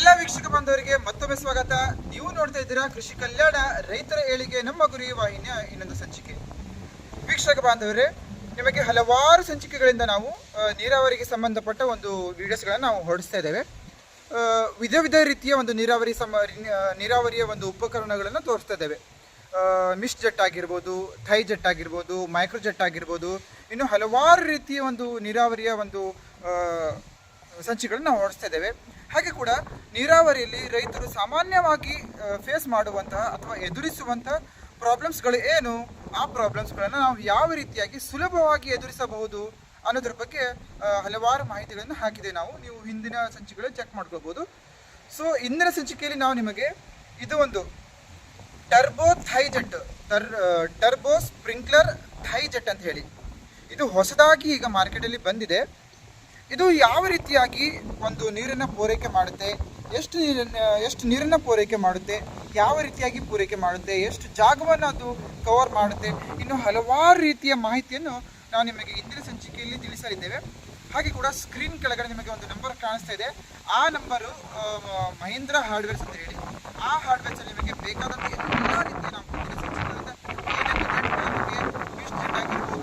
ಎಲ್ಲ ವೀಕ್ಷಕ ಬಾಂಧವರಿಗೆ ಮತ್ತೊಮ್ಮೆ ಸ್ವಾಗತ. ನೀವು ನೋಡ್ತಾ ಇದ್ದೀರಾ ಕೃಷಿ ಕಲ್ಯಾಣ ರೈತರ ಏಳಿಗೆ ನಮ್ಮ ಗುರಿ ವಾಹಿನಿಯ ಇನ್ನೊಂದು ಸಂಚಿಕೆ. ವೀಕ್ಷಕ ಬಾಂಧವರೇ, ನಿಮಗೆ ಹಲವಾರು ಸಂಚಿಕೆಗಳಿಂದ ನಾವು ನೀರಾವರಿಗೆ ಸಂಬಂಧಪಟ್ಟ ಒಂದು ವಿಡಿಯೋಸ್ಗಳನ್ನು ನಾವು ಹೊರಡಿಸ್ತಾ ಇದ್ದೇವೆ. ವಿಧ ರೀತಿಯ ಒಂದು ನೀರಾವರಿಯ ಒಂದು ಉಪಕರಣಗಳನ್ನು ತೋರಿಸ್ತಾ ಇದ್ದೇವೆ. ಮಿಸ್ಟ್ ಜೆಟ್ ಆಗಿರ್ಬೋದು, ಥೈ ಜೆಟ್ ಆಗಿರ್ಬೋದು, ಮೈಕ್ರೋ ಜೆಟ್ ಆಗಿರ್ಬೋದು, ಇನ್ನು ಹಲವಾರು ರೀತಿಯ ಒಂದು ನೀರಾವರಿಯ ಒಂದು ಸಂಚಿಕೆಗಳನ್ನು ನಾವು ಹೊರಡಿಸ್ತಾ ಇದ್ದೇವೆ. ಹಾಗೆ ಕೂಡ ನೀರಾವರಿಯಲ್ಲಿ ರೈತರು ಸಾಮಾನ್ಯವಾಗಿ ಫೇಸ್ ಮಾಡುವಂತಹ ಅಥವಾ ಎದುರಿಸುವಂತಹ ಪ್ರಾಬ್ಲಮ್ಸ್ಗಳು ಏನು, ಆ ಪ್ರಾಬ್ಲಮ್ಸ್ಗಳನ್ನು ನಾವು ಯಾವ ರೀತಿಯಾಗಿ ಸುಲಭವಾಗಿ ಎದುರಿಸಬಹುದು ಅನ್ನೋದ್ರ ಬಗ್ಗೆ ಹಲವಾರು ಮಾಹಿತಿಗಳನ್ನು ಹಾಕಿದೆ. ನೀವು ಹಿಂದಿನ ಸಂಚಿಕೆಗಳಲ್ಲಿ ಚೆಕ್ ಮಾಡ್ಕೋಬಹುದು. ಸೊ ಇಂದಿನ ಸಂಚಿಕೆಯಲ್ಲಿ ನಾವು ನಿಮಗೆ ಇದು ಒಂದು ಟರ್ಬೋ ಥೈ ಜೆಟ್, ಟರ್ಬೋ ಸ್ಪ್ರಿಂಕ್ಲರ್ ಥೈ ಜೆಟ್ ಅಂತ ಹೇಳಿ ಇದು ಹೊಸದಾಗಿ ಈಗ ಮಾರ್ಕೆಟಲ್ಲಿ ಬಂದಿದೆ. ಇದು ಯಾವ ರೀತಿಯಾಗಿ ಒಂದು ನೀರನ್ನು ಪೂರೈಕೆ ಮಾಡುತ್ತೆ, ಎಷ್ಟು ನೀರನ್ನು ಪೂರೈಕೆ ಮಾಡುತ್ತೆ, ಯಾವ ರೀತಿಯಾಗಿ ಪೂರೈಕೆ ಮಾಡುತ್ತೆ, ಎಷ್ಟು ಜಾಗವನ್ನು ಅದು ಕವರ್ ಮಾಡುತ್ತೆ, ಇನ್ನು ಹಲವಾರು ರೀತಿಯ ಮಾಹಿತಿಯನ್ನು ನಾವು ನಿಮಗೆ ಇಂದಿನ ಸಂಚಿಕೆಯಲ್ಲಿ ತಿಳಿಸಲಿದ್ದೇವೆ. ಹಾಗೆ ಕೂಡ ಸ್ಕ್ರೀನ್ ಕೆಳಗಡೆ ನಿಮಗೆ ಒಂದು ನಂಬರ್ ಕಾಣಿಸ್ತಾ ಇದೆ. ಆ ನಂಬರು ಮಹೀಂದ್ರ ಹಾರ್ಡ್ವೇರ್ಸ್ ಅಂತ ಹೇಳಿ, ಆ ಹಾರ್ಡ್ವೇರ್ಸಲ್ಲಿ ನಿಮಗೆ ಬೇಕಾದಂಥ ಎಲ್ಲ ರೀತಿಯ ನಾವು ಮಿಸ್ಟ್ ಜೆಟ್ ಆಗಿರ್ಬೋದು,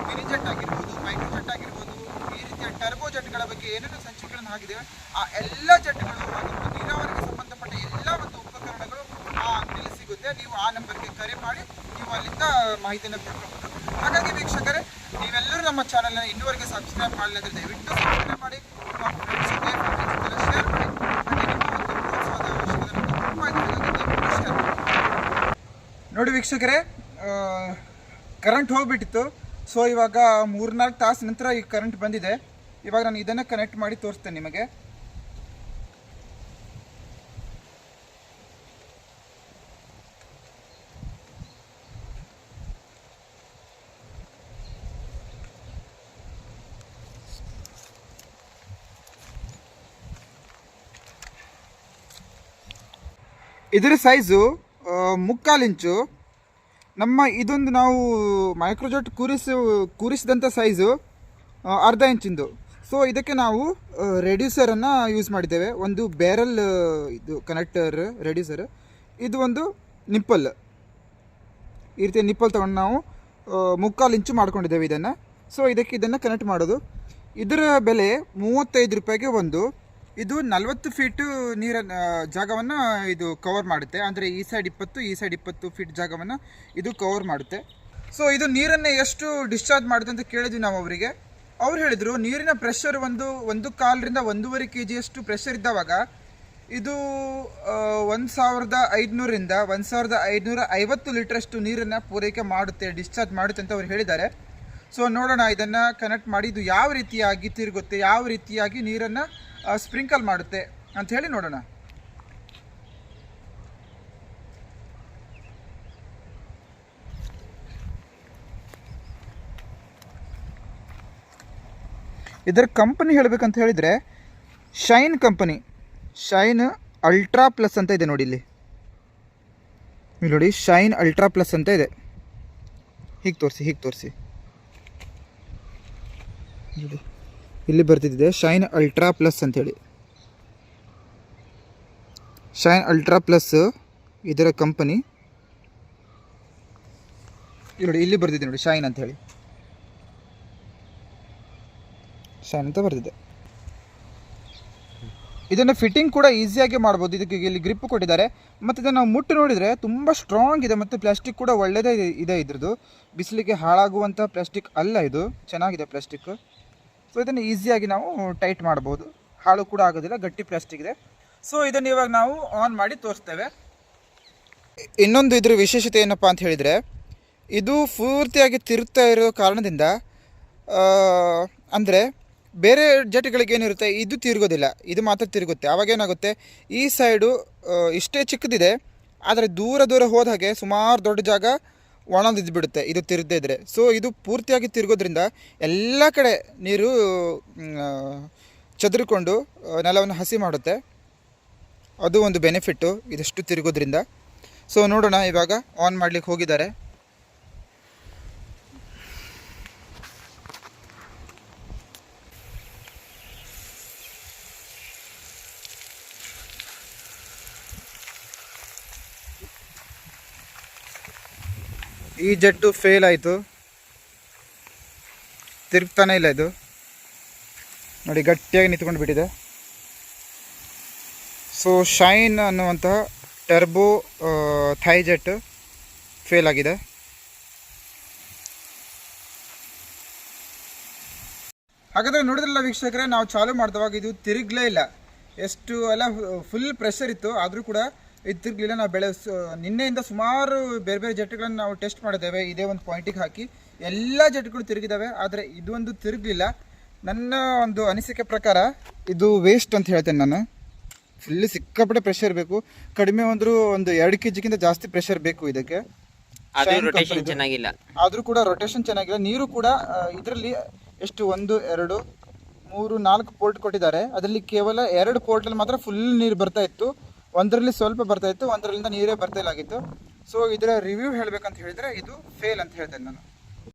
ಮಿನಿ ಜೆಟ್ ಆಗಿರ್ಬೋದು, ಮೈಕ್ರೋ ಜೆಟ್ ಆಗಿರ್ಬೋದು, ಈ ರೀತಿಯ ಟರ್ಬೋ ಜೆಟ್ಗಳ ಬಗ್ಗೆ ಏನೇನು ಸಂಚಿಕೆಗಳನ್ನು ಹಾಕಿದ್ದೇವೆ ಆ ಎಲ್ಲ ಜೆಟ್ಗಳು ಮತ್ತು ನೀರಾವರಿಗೆ ಸಂಬಂಧಪಟ್ಟ ಎಲ್ಲ ಒಂದು ಉಪಕರಣಗಳು ಆ ಅಂಗಡಿಯಲ್ಲಿ ಸಿಗುತ್ತೆ. ನೀವು ಆ ನಂಬರ್ಗೆ ಕರೆ ಮಾಡಿ ನೀವು ಅಲ್ಲಿಂದ ಮಾಹಿತಿಯನ್ನು ಪಡ್ಕೊಬಹುದು. ಹಾಗಾಗಿ ವೀಕ್ಷಕರೇ, ನೀವೆಲ್ಲರೂ ನಮ್ಮ ಚಾನಲ್ನ ಇನ್ನೂವರೆಗೆ ಸಬ್ಸ್ಕ್ರೈಬ್ ಮಾಡಲಿದ್ರೆ ದಯವಿಟ್ಟು ಸಬ್ಸ್ಕ್ರೈಬ್ ಮಾಡಿ, ನಿಮ್ಮ ಫ್ರೆಂಡ್ಸ್ಗೆ ಶೇರ್ ಮಾಡಿ. ನೋಡಿ ವೀಕ್ಷಕರೇ, ಕರೆಂಟ್ ಹೋಗ್ಬಿಟ್ಟಿತ್ತು. ಸೊ ಇವಾಗ 3-4 ತಾಸು ನಂತರ ಈ ಕರೆಂಟ್ ಬಂದಿದೆ. ಇವಾಗ ನಾನು ಇದನ್ನು ಕನೆಕ್ಟ್ ಮಾಡಿ ತೋರಿಸ್ತೇನೆ ನಿಮಗೆ. ಇದರ ಸೈಜು 3/4 ಇಂಚು. ನಮ್ಮ ಇದೊಂದು ನಾವು ಮೈಕ್ರೋಜೆಟ್ ಕೂರಿಸಿದಂಥ ಸೈಜು 1/2 ಇಂಚಿಂದು. ಸೊ ಇದಕ್ಕೆ ನಾವು ರೆಡ್ಯೂಸರನ್ನು ಯೂಸ್ ಮಾಡಿದ್ದೇವೆ. ಒಂದು ಬ್ಯಾರಲ್ ಇದು ಕನೆಕ್ಟರ್ ರೆಡ್ಯೂಸರ್, ಇದು ಒಂದು ನಿಪ್ಪಲ್, ಈ ರೀತಿಯ ನಿಪ್ಪಲ್ ತೊಗೊಂಡು ನಾವು 3/4 ಇಂಚು ಮಾಡ್ಕೊಂಡಿದ್ದೇವೆ ಇದನ್ನು. ಸೊ ಇದನ್ನು ಕನೆಕ್ಟ್ ಮಾಡೋದು. ಇದರ ಬೆಲೆ 35 ರೂಪಾಯಿಗೆ ಒಂದು. ಇದು 40 ಫೀಟು ಜಾಗವನ್ನು ಇದು ಕವರ್ ಮಾಡುತ್ತೆ. ಅಂದರೆ ಈ ಸೈಡ್ 20, ಈ ಸೈಡ್ 20 ಫೀಟ್ ಜಾಗವನ್ನು ಇದು ಕವರ್ ಮಾಡುತ್ತೆ. ಸೊ ಇದು ನೀರನ್ನು ಎಷ್ಟು ಡಿಸ್ಚಾರ್ಜ್ ಮಾಡುತ್ತೆ ಅಂತ ಕೇಳಿದ್ವಿ ನಾವು ಅವರಿಗೆ. ಅವ್ರು ಹೇಳಿದರು ನೀರಿನ ಪ್ರೆಷರ್ 1.25 1.5 kg ಪ್ರೆಷರ್ ಇದ್ದಾವಾಗ ಇದು 1500ರಿಂದ 1550 ಲೀಟ್ರಷ್ಟು ನೀರನ್ನು ಪೂರೈಕೆ ಮಾಡುತ್ತೆ, ಡಿಸ್ಚಾರ್ಜ್ ಮಾಡುತ್ತೆ ಅಂತ ಅವ್ರು ಹೇಳಿದ್ದಾರೆ. ಸೊ ನೋಡೋಣ ಇದನ್ನು ಕನೆಕ್ಟ್ ಮಾಡಿ ಇದು ಯಾವ ರೀತಿಯಾಗಿ ತಿರುಗುತ್ತೆ, ಯಾವ ರೀತಿಯಾಗಿ ನೀರನ್ನು ಸ್ಪ್ರಿಂಕಲ್ ಮಾಡುತ್ತೆ ಅಂತ ಹೇಳಿ ನೋಡೋಣ. ಇದರ ಕಂಪನಿ ಹೇಳಬೇಕಂತ ಹೇಳಿದರೆ shine company, shine ultra plus ಅಂತ ಇದೆ ನೋಡಿ. ಇಲ್ಲಿ ನೋಡಿ, ಶೈನ್ ಅಲ್ಟ್ರಾ ಪ್ಲಸ್ ಅಂತ ಇದೆ. ಹೀಗೆ ತೋರಿಸಿ ನೋಡಿ, ಇಲ್ಲಿ ಬರ್ತಿದ್ದೆ ಶೈನ್ ಅಲ್ಟ್ರಾ ಪ್ಲಸ್ ಅಂತೇಳಿ. ಶೈನ್ ಅಲ್ಟ್ರಾ ಪ್ಲಸ್ ಇದರ ಕಂಪನಿ. ನೋಡಿ, ಇಲ್ಲಿ ಬರ್ತಿದೆ ನೋಡಿ, ಶೈನ್ ಅಂತ ಹೇಳಿ, ಶೈನ್ ಅಂತ ಬರ್ತಿದೆ. ಇದನ್ನು ಫಿಟ್ಟಿಂಗ್ ಕೂಡ ಈಸಿಯಾಗಿ ಮಾಡ್ಬೋದು. ಇದಕ್ಕೆ ಇಲ್ಲಿ ಗ್ರಿಪ್ ಕೊಟ್ಟಿದ್ದಾರೆ. ಮತ್ತು ಇದನ್ನು ನಾವು ಮುಟ್ಟು ನೋಡಿದರೆ ತುಂಬ ಸ್ಟ್ರಾಂಗ್ ಇದೆ. ಮತ್ತು ಪ್ಲಾಸ್ಟಿಕ್ ಕೂಡ ಒಳ್ಳೆಯದೇ ಇದೆ. ಇದ್ರದ್ದು ಬಿಸಿಲಿಗೆ ಹಾಳಾಗುವಂಥ ಪ್ಲಾಸ್ಟಿಕ್ ಅಲ್ಲ, ಇದು ಚೆನ್ನಾಗಿದೆ ಪ್ಲಾಸ್ಟಿಕ್. ಸೊ ಇದನ್ನು ಈಸಿಯಾಗಿ ನಾವು ಟೈಟ್ ಮಾಡ್ಬೋದು, ಹಾಳು ಕೂಡ ಆಗೋದಿಲ್ಲ, ಗಟ್ಟಿ ಪ್ಲಾಸ್ಟಿಕ್ ಇದೆ. ಸೊ ಇದನ್ನು ಇವಾಗ ನಾವು ಆನ್ ಮಾಡಿ ತೋರಿಸ್ತೇವೆ. ಇನ್ನೊಂದು ಇದ್ರ ವಿಶೇಷತೆ ಏನಪ್ಪ ಅಂತ ಹೇಳಿದರೆ, ಇದು ಪೂರ್ತಿಯಾಗಿ ತಿರುಗ್ತಾ ಇರೋ ಕಾರಣದಿಂದ, ಅಂದರೆ ಬೇರೆ ಜೆಟ್ಗಳಿಗೆ ಏನಿರುತ್ತೆ ಇದು ತಿರುಗೋದಿಲ್ಲ, ಇದು ಮಾತ್ರ ತಿರುಗುತ್ತೆ. ಆವಾಗ ಏನಾಗುತ್ತೆ, ಈ ಸೈಡು ಇಷ್ಟೇ ಚಿಕ್ಕದಿದೆ, ಆದರೆ ದೂರ ಹೋದ ಹಾಗೆ ಸುಮಾರು ದೊಡ್ಡ ಜಾಗ ಒಣಗಿದ್ಬಿಡುತ್ತೆ ಇದು ತಿರುಗದೇ ಇದ್ದರೆ. ಸೊ ಇದು ಪೂರ್ತಿಯಾಗಿ ತಿರುಗೋದ್ರಿಂದ ಎಲ್ಲ ಕಡೆ ನೀರು ಚದುರಿಕೊಂಡು ನೆಲವನ್ನು ಹಸಿ ಮಾಡುತ್ತೆ. ಅದು ಒಂದು ಬೆನಿಫಿಟ್ಟು ಇದಷ್ಟು ತಿರುಗೋದ್ರಿಂದ. ಸೊ ನೋಡೋಣ, ಇವಾಗ ಆನ್ ಮಾಡಲಿಕ್ಕೆ ಹೋಗಿದ್ದಾರೆ. ಈ ಜೆಟ್ಟು ಫೇಲ್ ಆಯಿತು, ತಿರುಗ್ತಾನೆ ಇಲ್ಲ ಇದು ನೋಡಿ, ಗಟ್ಟಿಯಾಗಿ ನಿಂತ್ಕೊಂಡು ಬಿಟ್ಟಿದೆ. ಸೊ ಶೈನ್ ಅನ್ನುವಂತಹ ಟರ್ಬೋ ಥೈ ಜೆಟ್ ಫೇಲ್ ಆಗಿದೆ. ಹಾಗಾದರೆ ನೋಡಿದ್ರಲ್ಲ ವೀಕ್ಷಕರೇ, ನಾವು ಚಾಲೂ ಮಾಡಿದವಾಗ ಇದು ತಿರುಗಲೇ ಇಲ್ಲ. ಎಷ್ಟು ಎಲ್ಲ ಫುಲ್ ಪ್ರೆಷರ್ ಇತ್ತು, ಆದರೂ ಕೂಡ ಇದು ತಿರುಗಲಿಲ್ಲ. ನಾವು ನಿನ್ನೆಯಿಂದ ಸುಮಾರು ಬೇರೆ ಬೇರೆ ಜೆಟ್ಗಳನ್ನು ನಾವು ಟೆಸ್ಟ್ ಮಾಡಿದ್ದೇವೆ. ಇದೇ ಒಂದು ಪಾಯಿಂಟಿಗೆ ಹಾಕಿ ಎಲ್ಲ ಜೆಟ್ಗಳು ತಿರುಗಿದ್ದಾವೆ, ಆದರೆ ಇದು ಒಂದು ತಿರುಗಲಿಲ್ಲ. ನನ್ನ ಒಂದು ಅನಿಸಿಕೆ ಪ್ರಕಾರ ಇದು ವೇಸ್ಟ್ ಅಂತ ಹೇಳ್ತೇನೆ ನಾನು. ಫುಲ್ ಸಿಕ್ಕಾಪಟ್ಟೆ ಪ್ರೆಷರ್ ಬೇಕು, ಕಡಿಮೆ ಅಂದರೂ ಒಂದು 2 kg ಜಾಸ್ತಿ ಪ್ರೆಷರ್ ಬೇಕು ಇದಕ್ಕೆ. ಚೆನ್ನಾಗಿಲ್ಲ, ಆದರೂ ಕೂಡ ರೊಟೇಷನ್ ಚೆನ್ನಾಗಿಲ್ಲ. ನೀರು ಕೂಡ ಇದರಲ್ಲಿ ಎಷ್ಟು 1 2 3 4 ಪೋರ್ಟ್ ಕೊಟ್ಟಿದ್ದಾರೆ. ಅದರಲ್ಲಿ ಕೇವಲ 2 ಪೋರ್ಟಲ್ಲಿ ಮಾತ್ರ ಫುಲ್ ನೀರು ಬರ್ತಾ ಇತ್ತು, ಒಂದರಲ್ಲಿ ಸ್ವಲ್ಪ ಬರ್ತಾ ಇತ್ತು, ಒಂದರಲ್ಲಿಂದ ನೀರೇ ಬರ್ತಾ ಇಲ್ಲ ಆಗಿತ್ತು. ಸೊ ಇದರ ರಿವ್ಯೂ ಹೇಳಬೇಕಂತ ಹೇಳಿದರೆ ಇದು ಫೇಲ್ ಅಂತ ಹೇಳ್ತೇನೆ ನಾನು.